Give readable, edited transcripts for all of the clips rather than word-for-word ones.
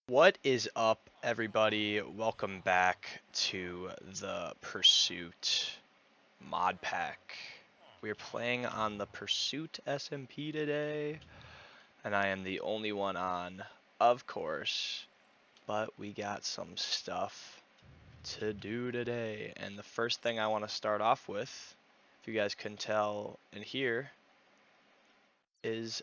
What is up, everybody? Welcome back to the Pursuit mod pack. We're playing on the Pursuit SMP today, and I am the only one on, of course, but we got some stuff to do today. And the first thing I want to start off with, if you guys can tell and hear, is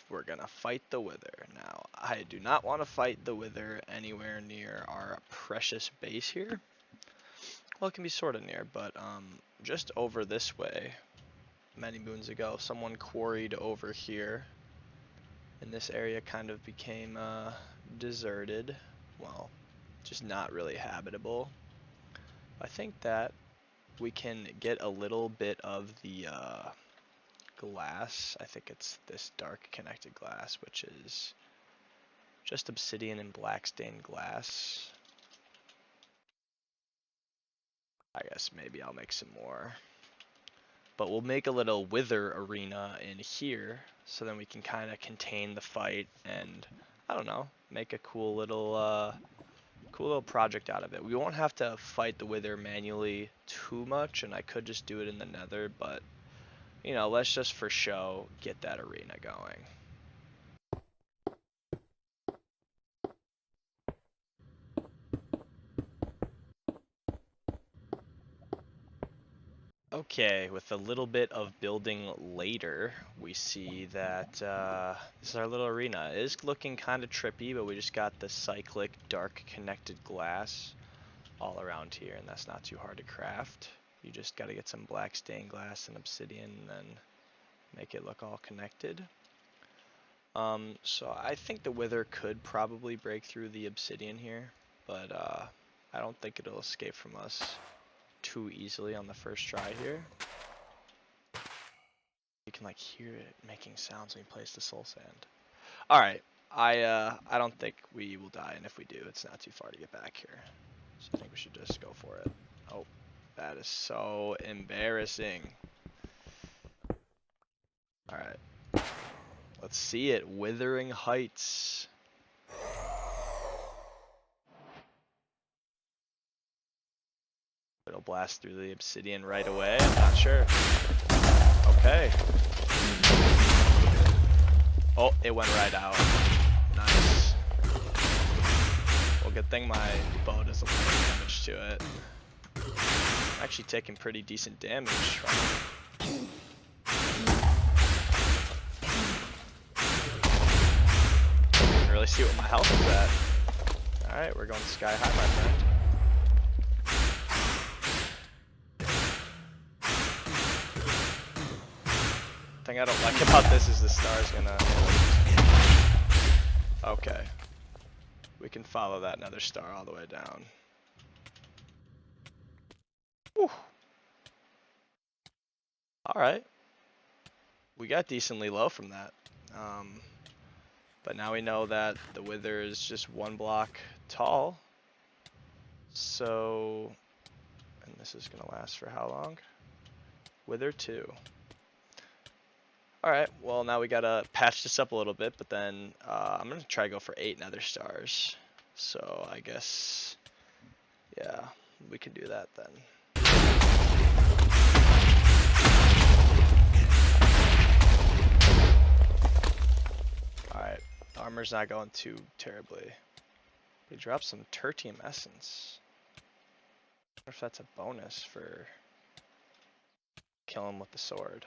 we're gonna fight the Wither. Now, I do not want to fight the Wither anywhere near our precious base here. Well, it can be sort of near, but just over this way, many moons ago, someone quarried over here, and this area kind of became deserted. Well, just not really habitable. I think that we can get a little bit of the glass. I think it's this dark connected glass, which is just obsidian and black stained glass. I guess maybe I'll make some more. But we'll make a little wither arena in here, so then we can kind of contain the fight and, I don't know, make a cool little project out of it. We won't have to fight the wither manually too much, and I could just do it in the nether, but, you know, let's just for show get that arena going. Okay, with a little bit of building later, we see that this is our little arena. It is looking kind of trippy, but we just got the cyclic dark connected glass all around here, and that's not too hard to craft. You just got to get some black stained glass and obsidian and then make it look all connected. So I think the wither could probably break through the obsidian here, but I don't think it'll escape from us too easily on the first try here. You can like hear it making sounds when you place the soul sand. Alright, I don't think we will die, and if we do, it's not too far to get back here. So I think we should just go for it. Oh, that is so embarrassing. Alright. Let's see it. Withering Heights. It'll blast through the obsidian right away. I'm not sure. Okay. Oh, it went right out. Nice. Well, good thing my bow does a lot of damage to it. I'm actually taking pretty decent damage from it. Didn't really see what my health was at. Alright, we're going sky high, my friend. The thing I don't like about this is the star's gonna... Okay. We can follow that nether star all the way down. Whew. Alright. We got decently low from that. But now we know that the wither is just one block tall. So... And this is gonna last for how long? Wither 2. Alright, well now we gotta patch this up a little bit, but then I'm gonna try to go for 8 nether stars. So I guess, yeah, we can do that then. Alright, armor's not going too terribly. We dropped some tertium essence. I wonder if that's a bonus for killing with the sword.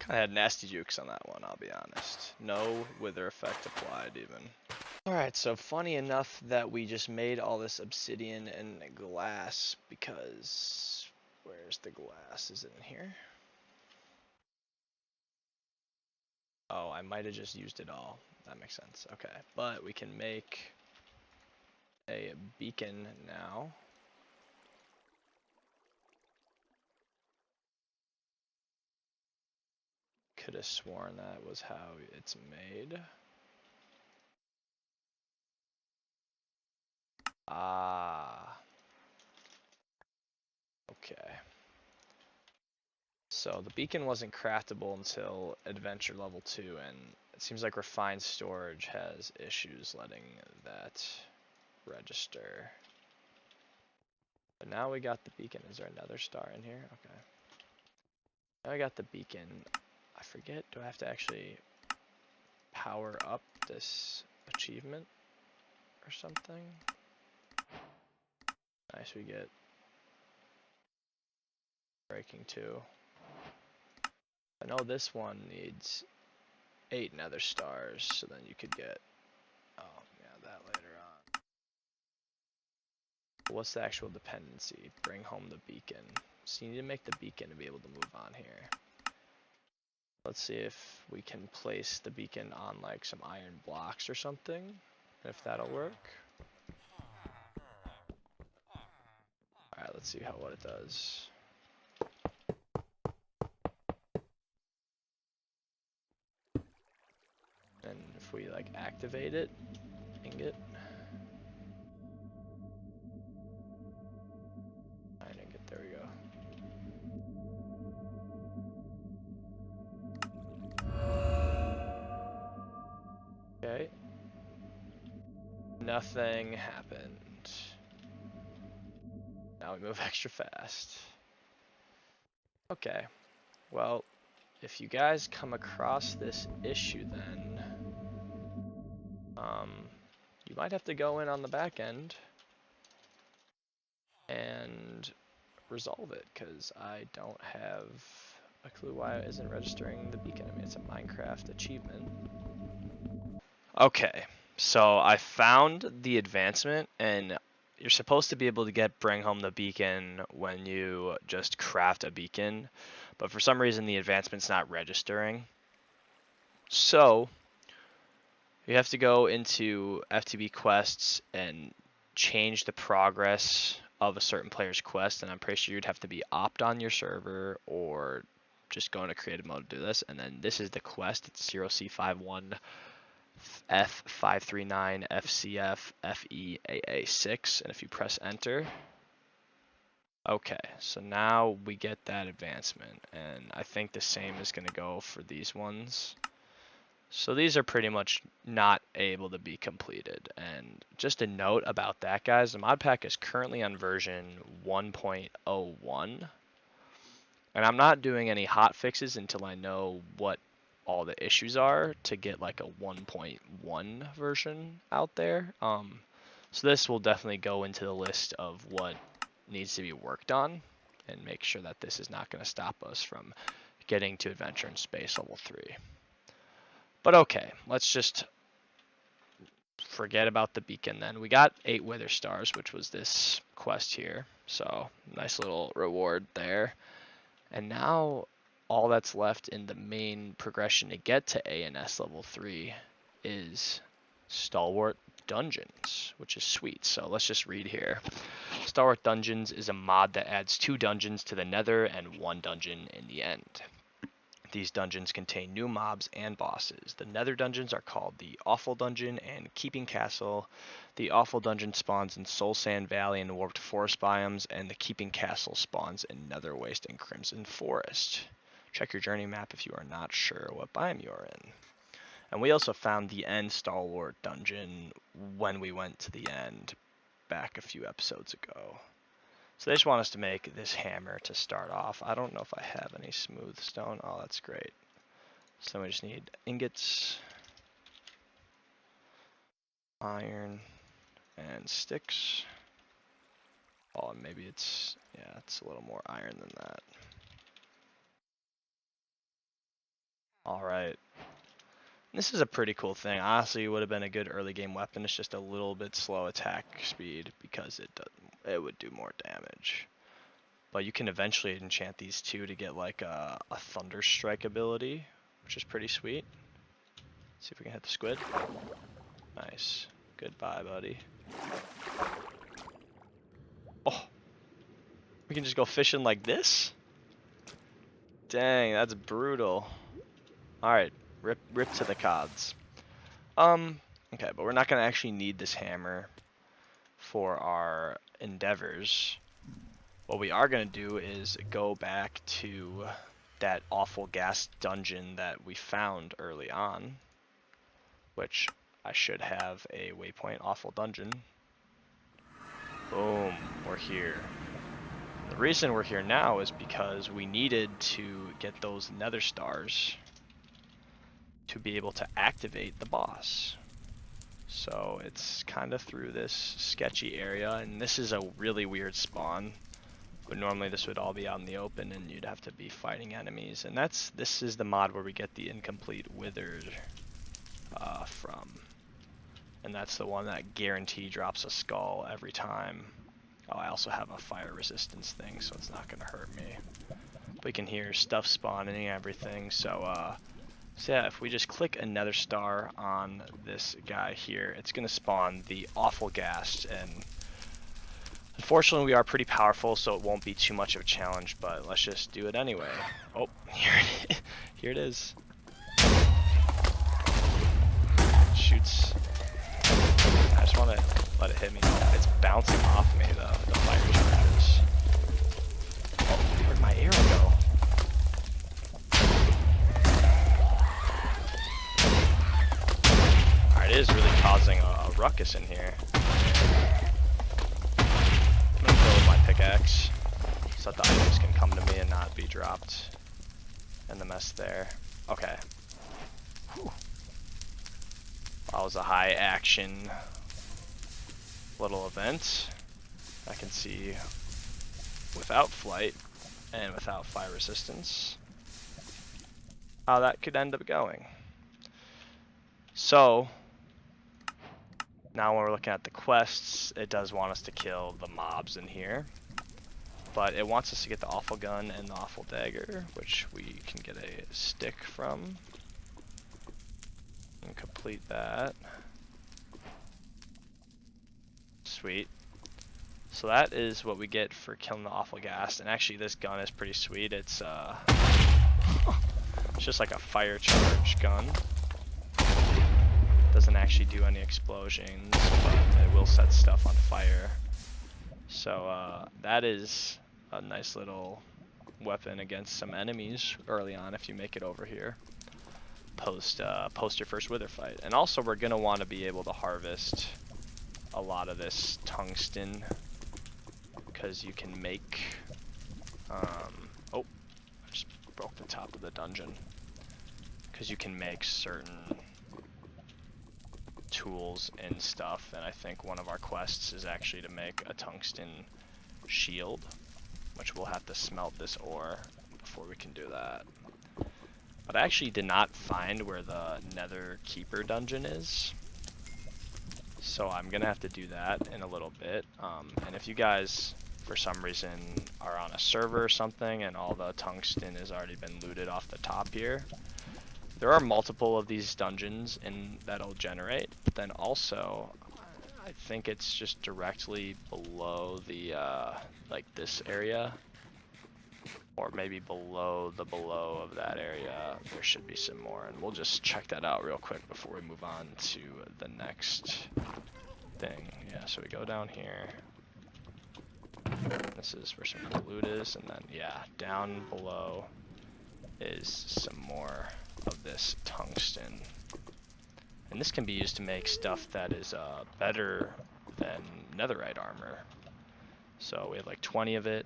I had nasty jukes on that one, I'll be honest. No wither effect applied even. Alright, so funny enough that we just made all this obsidian and glass because... Where's the glass? Is it in here? Oh, I might have just used it all. That makes sense. Okay, but we can make a beacon now. Could have sworn that was how it's made. Ah. So the beacon wasn't craftable until adventure level 2, and it seems like refined storage has issues letting that register. But now we got the beacon. Is there another star in here? Okay. Now I got the beacon. I forget, do I have to actually power up this achievement or something? Nice, we get breaking 2. I know this one needs 8 nether stars, so then you could get, oh yeah, that later on. What's the actual dependency? Bring home the beacon. So you need to make the beacon to be able to move on here. Let's see if we can place the beacon on like some iron blocks or something, if that'll work. Alright, let's see what it does. And if we like activate it, ingot. Iron ingot, there we go. Okay. Nothing happened. Now we move extra fast. Okay. Well, if you guys come across this issue then, you might have to go in on the back end and resolve it, because I don't have a clue why it isn't registering the beacon. I mean, it's a Minecraft achievement. Okay, so I found the advancement, and you're supposed to be able to bring home the beacon when you just craft a beacon, but for some reason the advancement's not registering. So you have to go into FTB quests and change the progress of a certain player's quest, and I'm pretty sure you'd have to be opt on your server or just go into creative mode to do this. And then this is the quest. It's 0C51 F539 FCF FEAA6, and if you press enter, okay, so now we get that advancement, and I think the same is going to go for these ones. So these are pretty much not able to be completed. And just a note about that, guys, the mod pack is currently on version 1.01, and I'm not doing any hot fixes until I know what all the issues are to get like a 1.1 version out there. So this will definitely go into the list of what needs to be worked on, and make sure that this is not going to stop us from getting to Adventure in Space level 3. But okay, let's just forget about the beacon then. We got 8 wither stars, which was this quest here. So nice little reward there. And now all that's left in the main progression to get to ANS level 3 is Stalwart Dungeons, which is sweet. So let's just read here. Stalwart Dungeons is a mod that adds 2 dungeons to the Nether and 1 dungeon in the end. These dungeons contain new mobs and bosses. The Nether dungeons are called the Awful Dungeon and Keeping Castle. The Awful Dungeon spawns in Soul Sand Valley and Warped Forest biomes, and the Keeping Castle spawns in Nether Waste and Crimson Forest. Check your journey map if you are not sure what biome you are in. And we also found the End Stalwart Dungeon when we went to the end back a few episodes ago. So they just want us to make this hammer to start off. I don't know if I have any smooth stone. Oh, that's great. So we just need ingots, iron, and sticks. Oh, and maybe it's, yeah, it's a little more iron than that. Alright. This is a pretty cool thing. Honestly, it would have been a good early game weapon. It's just a little bit slow attack speed because it would do more damage. But you can eventually enchant these two to get like a Thunder Strike ability, which is pretty sweet. Let's see if we can hit the squid. Nice. Goodbye, buddy. Oh! We can just go fishing like this? Dang, that's brutal. Alright, rip to the cods. Okay, but we're not gonna actually need this hammer for our endeavors. What we are going to do is go back to that awful ghast dungeon that we found early on, which I should have a waypoint awful dungeon. Boom, we're here. The reason we're here now is because we needed to get those nether stars to be able to activate the boss. So it's kind of through this sketchy area, and this is a really weird spawn. But normally this would all be out in the open and you'd have to be fighting enemies. And this is the mod where we get the incomplete withered from. And that's the one that guarantee drops a skull every time. Oh, I also have a fire resistance thing, so it's not going to hurt me. But we can hear stuff spawning and everything. So yeah, if we just click another star on this guy here, it's going to spawn the awful ghast. And unfortunately, we are pretty powerful, so it won't be too much of a challenge, but let's just do it anyway. Oh, here it is. Shoots. I just want to let it hit me. It's bouncing off me, the fire charges. Oh, where'd my arrow go? Alright, it is really causing a ruckus in here. I'm gonna go with my pickaxe so that the items can come to me and not be dropped in the mess there. Okay. Whew. That was a high action little event. I can see without flight and without fire resistance how that could end up going. So now when we're looking at the quests, it does want us to kill the mobs in here, but it wants us to get the awful gun and the awful dagger, which we can get a stick from and complete that. Sweet. So that is what we get for killing the awful ghast. And actually this gun is pretty sweet. It's it's just like a fire charge gun. Doesn't actually do any explosions, but it will set stuff on fire. So that is a nice little weapon against some enemies early on if you make it over here. Post your first wither fight. And also we're gonna want to be able to harvest a lot of this tungsten, because you can make oh, I just broke the top of the dungeon, because you can make certain tools and stuff, and I think one of our quests is actually to make a tungsten shield, which we'll have to smelt this ore before we can do that. But I actually did not find where the Nether Keeper dungeon is, so I'm gonna have to do that in a little bit. And if you guys for some reason are on a server or something and all the tungsten has already been looted off the top here, there are multiple of these dungeons and that'll generate, but then also I think it's just directly below the like this area, or maybe below the below of that area there should be some more, and we'll just check that out real quick before we move on to the next thing. Yeah, so we go down here. This is where some cool loot is, and then yeah, down below is some more of this tungsten. And this can be used to make stuff that is better than netherite armor. So we have like 20 of it.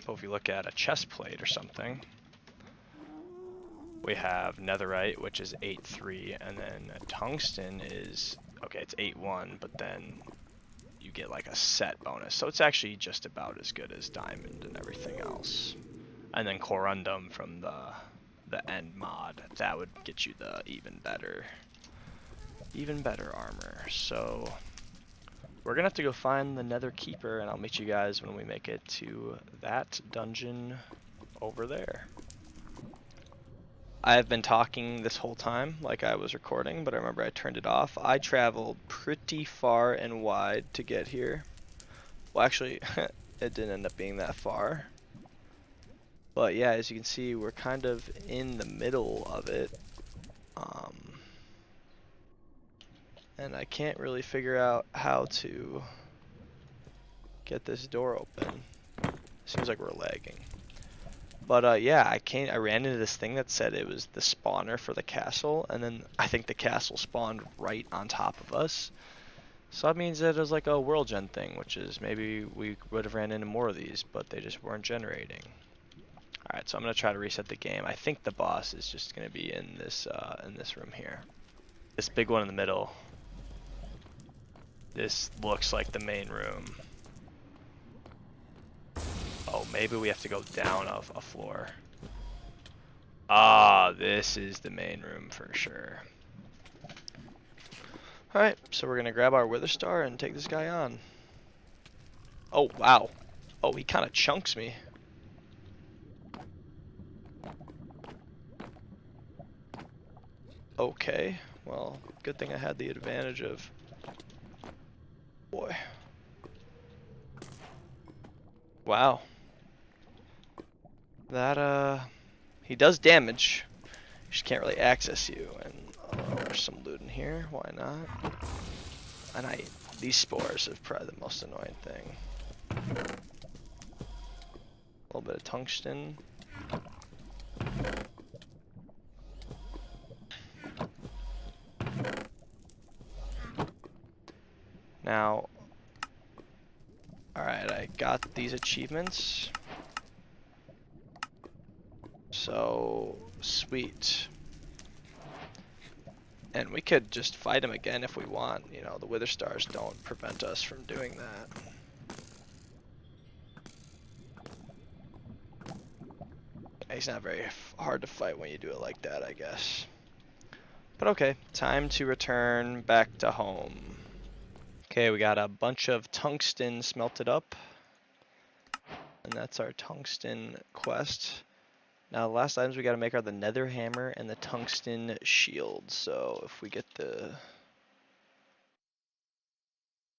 But if you look at a chest plate or something, we have netherite, which is 8.3, and then tungsten is, okay, it's 8.1, but then you get like a set bonus. So it's actually just about as good as diamond and everything else. And then corundum from the end mod, that would get you the even better armor. So we're gonna have to go find the Nether Keeper, and I'll meet you guys when we make it to that dungeon over there. I've been talking this whole time like I was recording, but I remember I turned it off. I traveled pretty far and wide to get here. Well, actually, it didn't end up being that far. But yeah, as you can see, we're kind of in the middle of it. And I can't really figure out how to get this door open. Seems like we're lagging. But yeah, I ran into this thing that said it was the spawner for the castle, and then I think the castle spawned right on top of us. So that means that it was like a world gen thing, which is maybe we would have ran into more of these, but they just weren't generating. Alright, so I'm gonna try to reset the game. I think the boss is just gonna be in this room here. This big one in the middle. This looks like the main room. Oh, maybe we have to go down a floor. Ah, this is the main room for sure. Alright, so we're gonna grab our Wither Star and take this guy on. Oh, wow. Oh, he kind of chunks me. Okay, well, good thing I had the advantage of... Boy. Wow. That, he does damage. You just can't really access you. And there's some loot in here. Why not? And these spores are probably the most annoying thing. A little bit of tungsten. Now, alright, I got these achievements. So, sweet. And we could just fight him again if we want. You know, the Wither Stars don't prevent us from doing that. He's not very hard to fight when you do it like that, I guess. But okay, time to return back to home. Okay, we got a bunch of tungsten smelted up. And that's our tungsten quest. Now the last items we gotta make are the nether hammer and the tungsten shield. So if we get the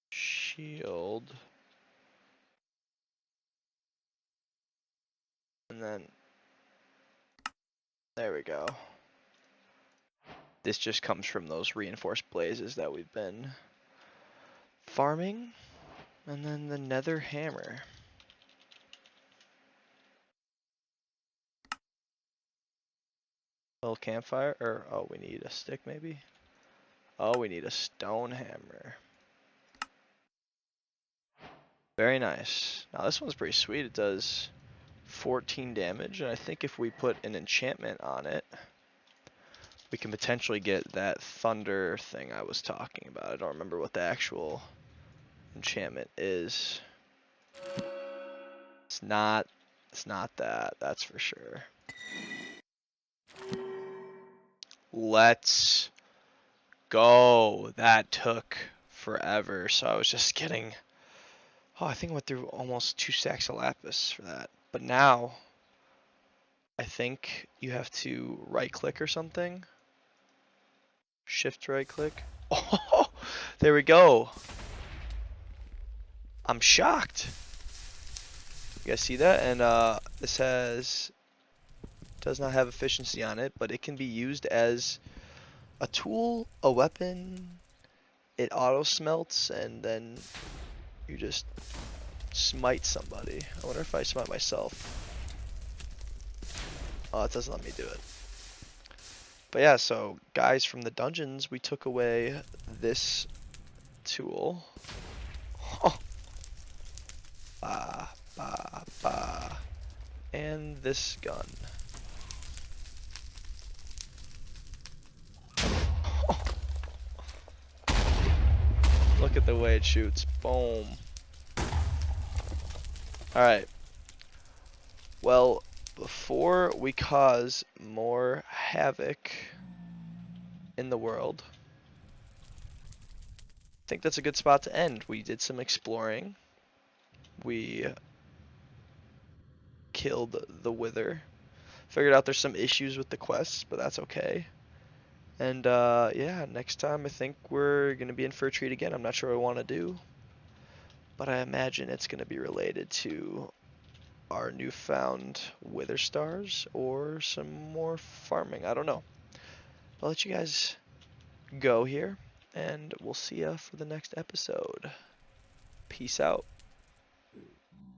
shield, and then there we go. This just comes from those reinforced blazes that we've been farming. And then the nether hammer. Little campfire, or oh, we need a stick maybe? Oh, we need a stone hammer. Very nice. Now this one's pretty sweet. It does 14 damage, and I think if we put an enchantment on it, we can potentially get that thunder thing I was talking about. I don't remember what the actual enchantment is. It's not that, that's for sure. Let's go. That took forever, so I was just getting... Oh, I think I went through almost 2 stacks of lapis for that. But now, I think you have to right-click or something. Shift right-click. Oh, there we go. I'm shocked. You guys see that? And this does not have efficiency on it, but it can be used as a tool, a weapon. It auto smelts, and then you just smite somebody. I wonder if I smite myself. Oh, it doesn't let me do it. But yeah, so guys from the dungeons, we took away this tool. Oh. Bah, bah, bah. And this gun. Oh. Look at the way it shoots. Boom. Alright. Well, before we cause more havoc in the world, I think that's a good spot to end. We did some exploring. We killed the Wither. Figured out there's some issues with the quests, but that's okay. And yeah, next time I think we're going to be in for a treat again. I'm not sure what I want to do, but I imagine it's going to be related to our newfound Wither Stars or some more farming. I don't know. I'll let you guys go here, and we'll see ya for the next episode. Peace out.